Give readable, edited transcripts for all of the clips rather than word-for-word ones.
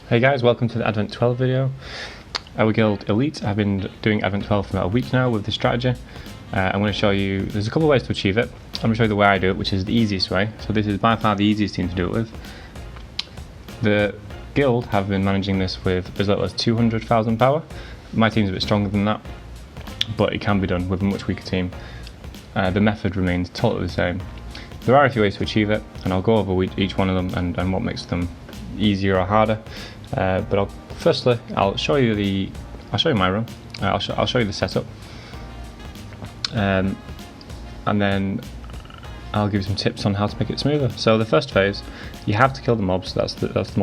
Hey guys, welcome to the Advent 12 video. Our guild Elite, I've been doing Advent 12 for about a week now with this strategy. I'm going to show you, there's a couple of ways to achieve it. I'm going to show you the way I do it, which is the easiest way. So this is by far the easiest team to do it with. The guild have been managing this with as little as 200,000 power. My team's a bit stronger than that, but it can be done with a much weaker team. The method remains totally the same. There are a few ways to achieve it, and I'll go over each one of them and what makes them easier or harder. But firstly, I'll show you my run. I'll show you the setup, and then I'll give you some tips on how to make it smoother. So the first phase, you have to kill the mobs. That's the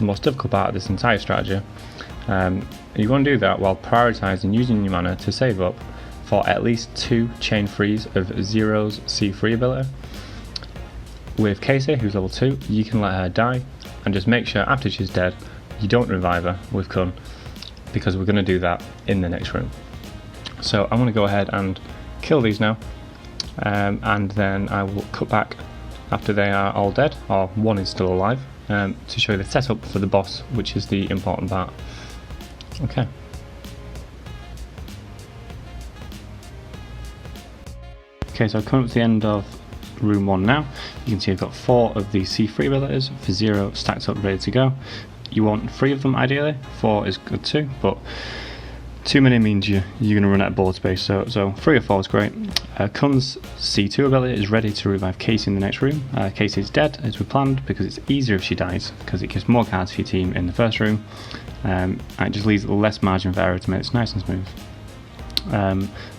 most difficult part of this entire strategy. You want to do that while prioritizing using your mana to save up for at least 2 chain frees of Zero's C3 ability. With Casey, who's level 2, you can let her die, and just make sure after she's dead, you don't revive her with Kun, because we're going to do that in the next room. So I'm going to go ahead and kill these now, and then I will cut back after they are all dead, or one is still alive, to show you the setup for the boss, which is the important part. Okay. Okay, so coming up to the end of room 1 now. You can see I've got 4 of the C3 abilities for 0 stacked up ready to go. You want 3 of them ideally, 4 is good too, but too many means you're going to run out of board space, so 3 or 4 is great. Kun's C2 ability is ready to revive Casey in the next room. Casey's dead as we planned because it's easier if she dies, because it gives more cards for your team in the first room, and it just leaves less margin for error to make it nice and smooth.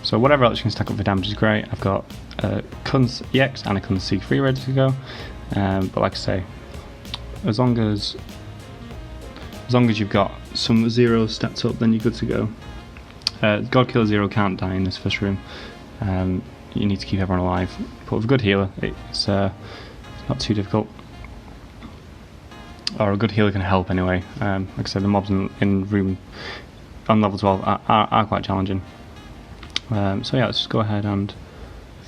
So whatever else you can stack up for damage is great. I've got Kun's EX and a Kun's C3 ready to go, but like I say, as long as you've got some zeros stacked up, then you're good to go. God Killer Zero can't die in this first room. You need to keep everyone alive, but with a good healer it's not too difficult, or a good healer can help anyway. Like I said, the mobs in room on level 12 are quite challenging. So yeah, let's just go ahead and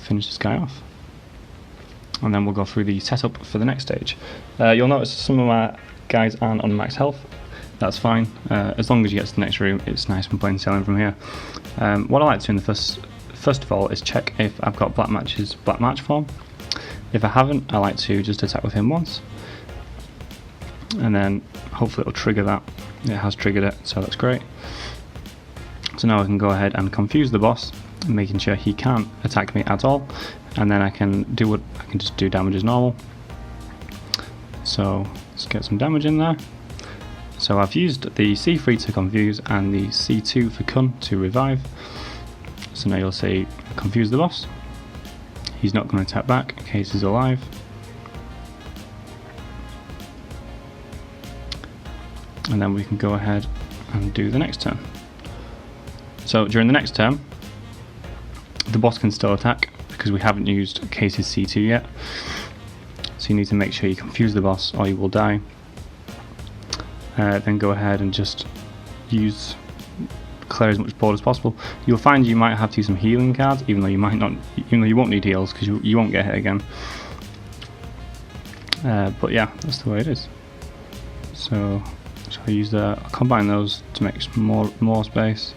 finish this guy off, and then we'll go through the setup for the next stage. You'll notice some of my guys aren't on max health. That's fine, as long as you get to the next room. It's nice and plain sailing from here. What I like to do in the first of all is check if I've got Black March form. If I haven't, I like to just attack with him once, and then hopefully it'll trigger that. It has triggered it, so that's great. So now I can go ahead and confuse the boss, making sure he can't attack me at all, and then I can just do damage as normal. So let's get some damage in there. So I've used the C3 to confuse and the C2 for Kun to revive. So now you'll see confuse the boss. He's not going to attack back in case he's alive. And then we can go ahead and do the next turn. So during the next turn, the boss can still attack because we haven't used Casey's C2 yet. So you need to make sure you confuse the boss or you will die. Then go ahead and just clear as much board as possible. You'll find you might have to use some healing cards, even though you won't need heals because you won't get hit again. But yeah, that's the way it is. So I'll combine those to make more space.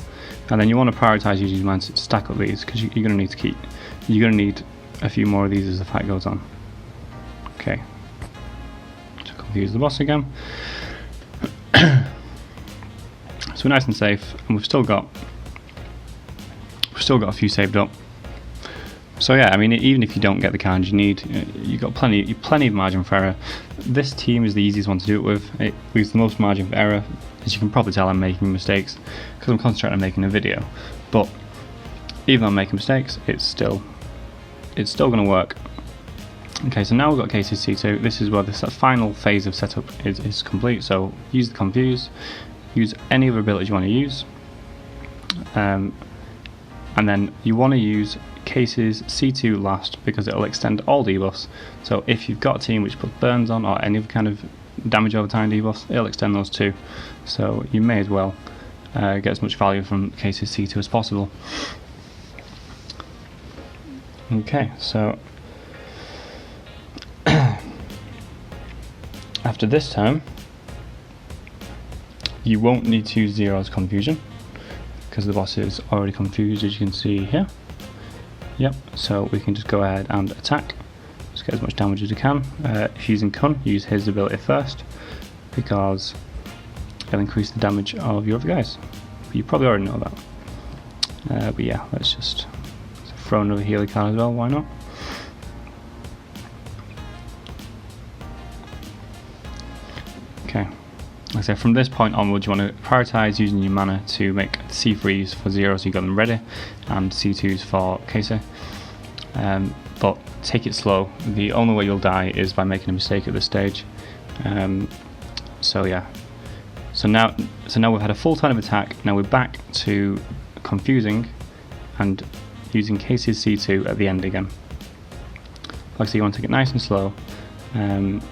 And then you want to prioritise using your mana to stack up these, because you're going to need a few more of these as the fight goes on. Okay, to confuse the boss again. So we're nice and safe, and we've still got a few saved up. So yeah, I mean, even if you don't get the cards you need, you've got plenty of margin for error. This team is the easiest one to do it with. It leaves the most margin for error. As you can probably tell, I'm making mistakes because I'm concentrating on making a video. But even though I'm making mistakes, it's still going to work. Okay, so now we've got Casey's C2. This is where the final phase of setup is complete. So use the confuse, use any other abilities you want to use, and then you want to use Casey's C2 last because it will extend all debuffs. So if you've got a team which puts burns on or any other kind of damage over time debuffs, it'll extend those too. So you may as well get as much value from Casey's C2 as possible. Okay, so after this turn, You won't need to use Zero's confusion because the boss is already confused, as you can see here. Yep, so we can just go ahead and attack. Just get as much damage as you can. If you're using Kun, use his ability first because it'll increase the damage of your other guys. But you probably already know that. But yeah, let's just throw another healer card as well, why not? Okay, like I said, from this point onwards you want to prioritise using your mana to make C3s for Zero so you got them ready, and C2s for Casey. But take it slow. The only way you'll die is by making a mistake at this stage. So yeah. So now we've had a full turn of attack. Now we're back to confusing and using Casey's C2 at the end again. Like I say, you want to take it nice and slow, and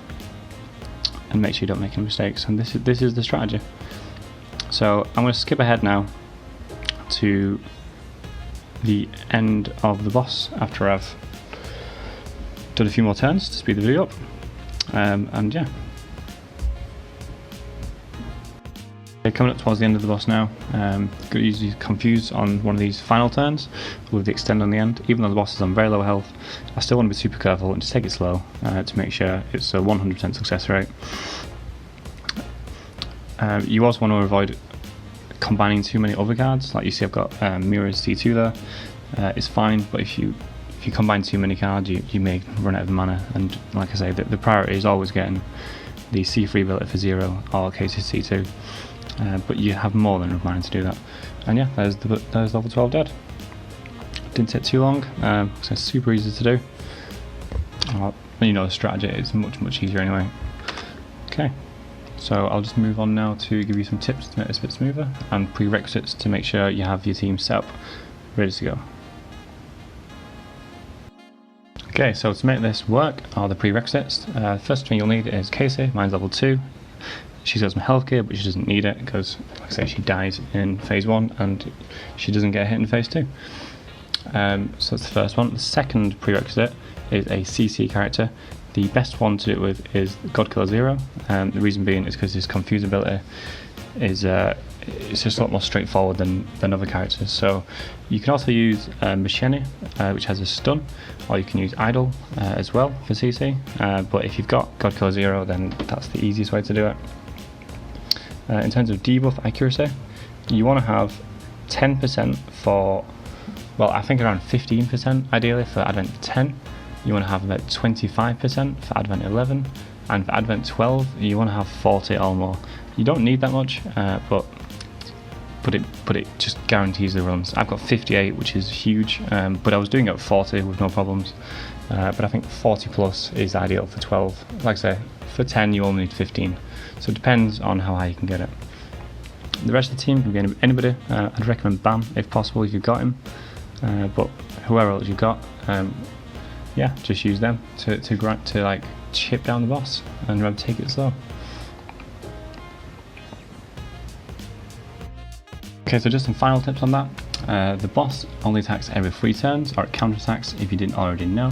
make sure you don't make any mistakes. And this is the strategy. So I'm going to skip ahead now to the end of the boss after I've done a few more turns to speed the video up. And yeah. Coming up towards the end of the boss now, got usually confused on one of these final turns with the extend on the end. Even though the boss is on very low health, I still want to be super careful and just take it slow to make sure it's a 100% success rate. You also want to avoid combining too many other cards. Like you see, I've got Mira's C2 there. It's fine, but if you combine too many cards, you may run out of mana. And like I say, the priority is always getting the C3 ability for Zero or Casey's C2. But you have more than enough mana to do that. And yeah, there's level 12 dead. Didn't take too long, so it's super easy to do. You know the strategy is much easier anyway. Okay, so I'll just move on now to give you some tips to make this a bit smoother, and prerequisites to make sure you have your team set up, ready to go. Okay, so to make this work are the prerequisites. First thing you'll need is Casey, mine's level 2. She's got some health gear, but she doesn't need it because, like I say, she dies in phase 1 and she doesn't get hit in phase 2. So that's the first one. The second prerequisite is a CC character. The best one to do it with is Godkiller Zero. The reason being is because his confuse ability is it's just a lot more straightforward than other characters. So you can also use Machine, which has a stun, or you can use Idol as well for CC. But if you've got Godkiller Zero, then that's the easiest way to do it. In terms of debuff accuracy, you want to have 10% for, well, I think around 15% ideally for Advent 10. You want to have about 25% for Advent 11, and for Advent 12 you want to have 40 or more. You don't need that much, but it just guarantees the runs. I've got 58, which is huge, but I was doing it at 40 with no problems. But I think 40 plus is ideal for 12. Like I say, for 10 you only need 15. So it depends on how high you can get it. The rest of the team can be anybody. I'd recommend Bam if possible if you've got him. But whoever else you've got, yeah, just use them to like chip down the boss and rather take it slow. Okay, so just some final tips on that. The boss only attacks every 3 turns, or it counterattacks if you didn't already know,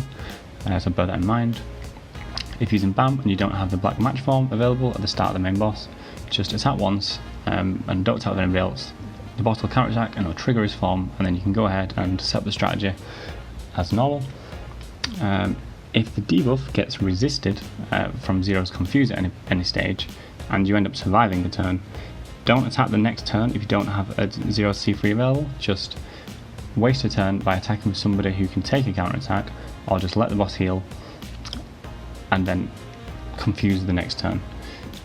so bear that in mind. If using Bam and you don't have the black match form available at the start of the main boss, just attack once and don't attack with anybody else. The boss will counterattack and it'll trigger his form, and then you can go ahead and set up the strategy as normal. If the debuff gets resisted from Zero's Confuse at any stage, and you end up surviving the turn, don't attack the next turn if you don't have a Zero C3 available. Just waste a turn by attacking with somebody who can take a counter attack, or just let the boss heal and then confuse the next turn.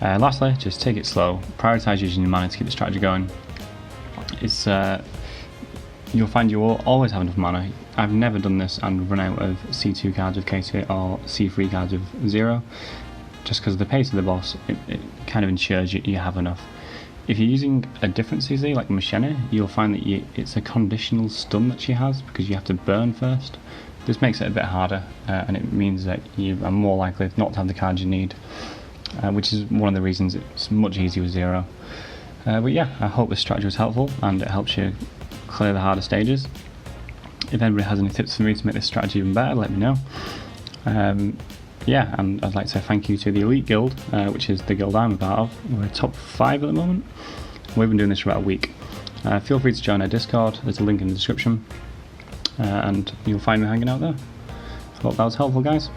Lastly, just take it slow, prioritise using your mana to keep the strategy going. It's you'll find you will always have enough mana. I've never done this and run out of C2 cards with Casey or C3 cards with Zero, just because of the pace of the boss. It kind of ensures you have enough. If you're using a different CZ like Machine, you'll find that it's a conditional stun that she has because you have to burn first. This makes it a bit harder, and it means that you are more likely not to have the cards you need, which is one of the reasons it's much easier with Zero. But yeah, I hope this strategy was helpful and it helps you clear the harder stages. If anybody has any tips for me to make this strategy even better, let me know. Yeah, and I'd like to say thank you to the Elite Guild, which is the guild I'm a part of. We're top 5 at the moment, We've been doing this for about a week. Feel free to join our Discord, there's a link in the description, and you'll find me hanging out there. Hope that was helpful, guys.